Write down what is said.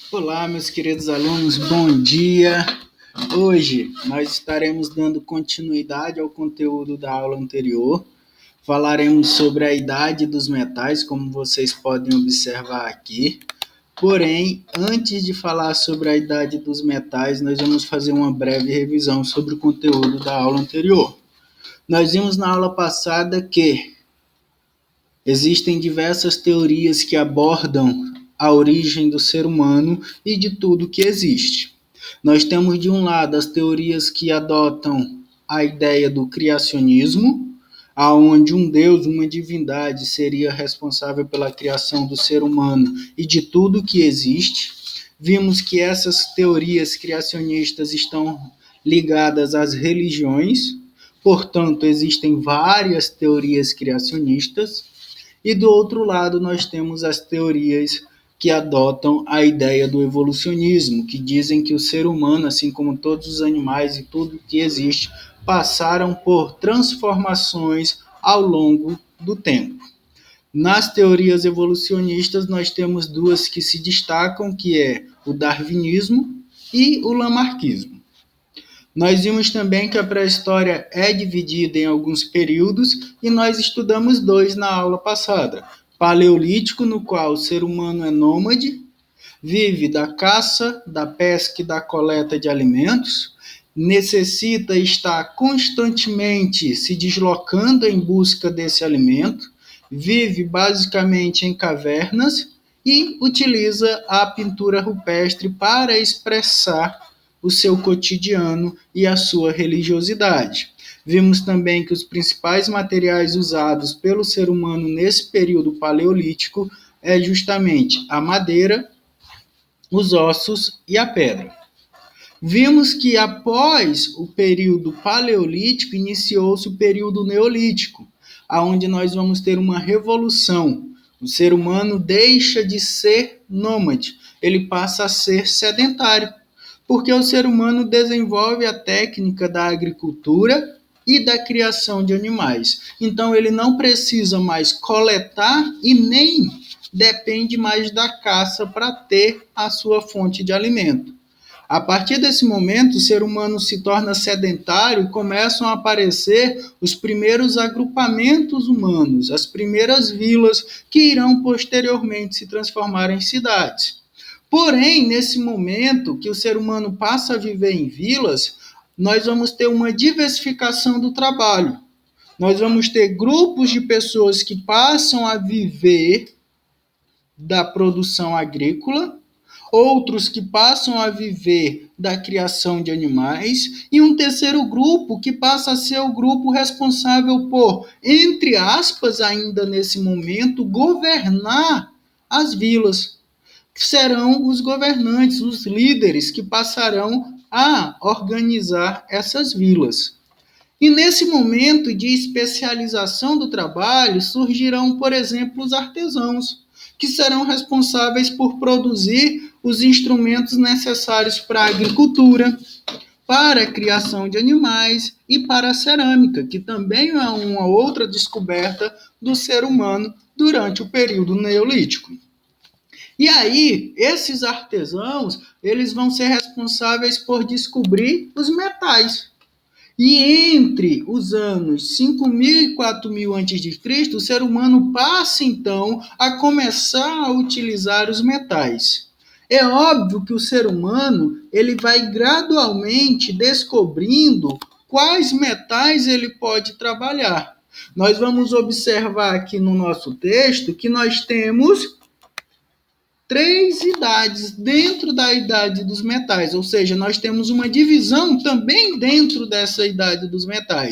Olá, meus queridos alunos, bom dia! Hoje nós estaremos dando continuidade ao conteúdo da aula anterior. Falaremos sobre a idade dos metais, como vocês podem observar aqui. Porém, antes de falar sobre a idade dos metais, nós vamos fazer uma breve revisão sobre o conteúdo da aula anterior. Nós vimos na aula passada que existem diversas teorias que abordam a origem do ser humano e de tudo que existe. Nós temos, de um lado, as teorias que adotam a ideia do criacionismo, aonde um Deus, uma divindade, seria responsável pela criação do ser humano e de tudo que existe. Vimos que essas teorias criacionistas estão ligadas às religiões, portanto, existem várias teorias criacionistas. E do outro lado, nós temos as teorias que adotam a ideia do evolucionismo, que dizem que o ser humano, assim como todos os animais e tudo que existe, passaram por transformações ao longo do tempo. Nas teorias evolucionistas, nós temos duas que se destacam, que é o darwinismo e o lamarckismo. Nós vimos também que a pré-história é dividida em alguns períodos e nós estudamos dois na aula passada. Paleolítico, no qual o ser humano é nômade, vive da caça, da pesca e da coleta de alimentos, necessita estar constantemente se deslocando em busca desse alimento, vive basicamente em cavernas e utiliza a pintura rupestre para expressar o seu cotidiano e a sua religiosidade. Vimos também que os principais materiais usados pelo ser humano nesse período paleolítico é justamente a madeira, os ossos e a pedra. Vimos que após o período paleolítico iniciou-se o período neolítico, onde nós vamos ter uma revolução. O ser humano deixa de ser nômade, ele passa a ser sedentário, porque o ser humano desenvolve a técnica da agricultura e da criação de animais. Então, ele não precisa mais coletar e nem depende mais da caça para ter a sua fonte de alimento. A partir desse momento, o ser humano se torna sedentário e começam a aparecer os primeiros agrupamentos humanos, as primeiras vilas que irão posteriormente se transformar em cidades. Porém, nesse momento que o ser humano passa a viver em vilas, nós vamos ter uma diversificação do trabalho. Nós vamos ter grupos de pessoas que passam a viver da produção agrícola, outros que passam a viver da criação de animais, e um terceiro grupo que passa a ser o grupo responsável por, entre aspas, ainda nesse momento, governar as vilas. Serão os governantes, os líderes que passarão a organizar essas vilas. E nesse momento de especialização do trabalho, surgirão, por exemplo, os artesãos, que serão responsáveis por produzir os instrumentos necessários para a agricultura, para a criação de animais e para a cerâmica, que também é uma outra descoberta do ser humano durante o período neolítico. E aí, esses artesãos, eles vão ser responsáveis por descobrir os metais. E entre os anos 5.000 e 4.000 a.C., o ser humano passa, então, a começar a utilizar os metais. É óbvio que o ser humano ele vai gradualmente descobrindo quais metais ele pode trabalhar. Nós vamos observar aqui no nosso texto que nós temos 3 idades dentro da idade dos metais, ou seja, nós temos uma divisão também dentro dessa idade dos metais.